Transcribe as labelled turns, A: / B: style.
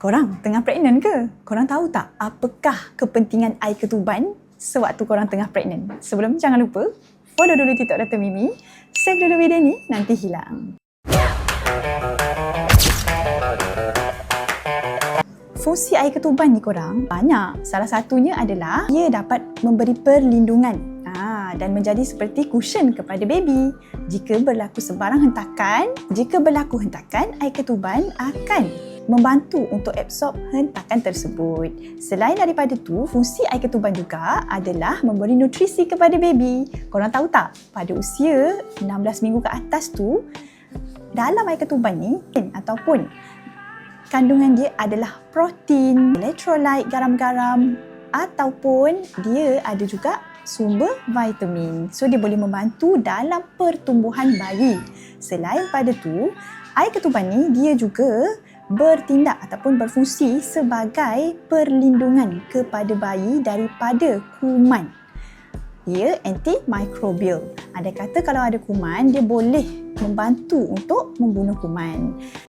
A: Korang tengah pregnant ke? Korang tahu tak apakah kepentingan air ketuban sewaktu korang tengah pregnant? Sebelum jangan lupa follow dulu TikTok Dr. Mimi, save dulu video ni, nanti hilang. Fungsi air ketuban ni korang banyak. Salah satunya adalah ia dapat memberi perlindungan dan menjadi seperti cushion kepada baby. Jika berlaku hentakan, air ketuban akan membantu untuk absorb hentakan tersebut. Selain daripada tu, fungsi air ketuban juga adalah memberi nutrisi kepada baby. Korang tahu tak, pada usia 16 minggu ke atas tu, dalam air ketuban ni ataupun kandungan dia adalah protein, elektrolit, garam-garam ataupun dia ada juga sumber vitamin. So dia boleh membantu dalam pertumbuhan bayi. Selain pada tu, air ketuban ni dia juga bertindak ataupun berfungsi sebagai perlindungan kepada bayi daripada kuman. Ia antimicrobial. Ada kata kalau ada kuman, dia boleh membantu untuk membunuh kuman.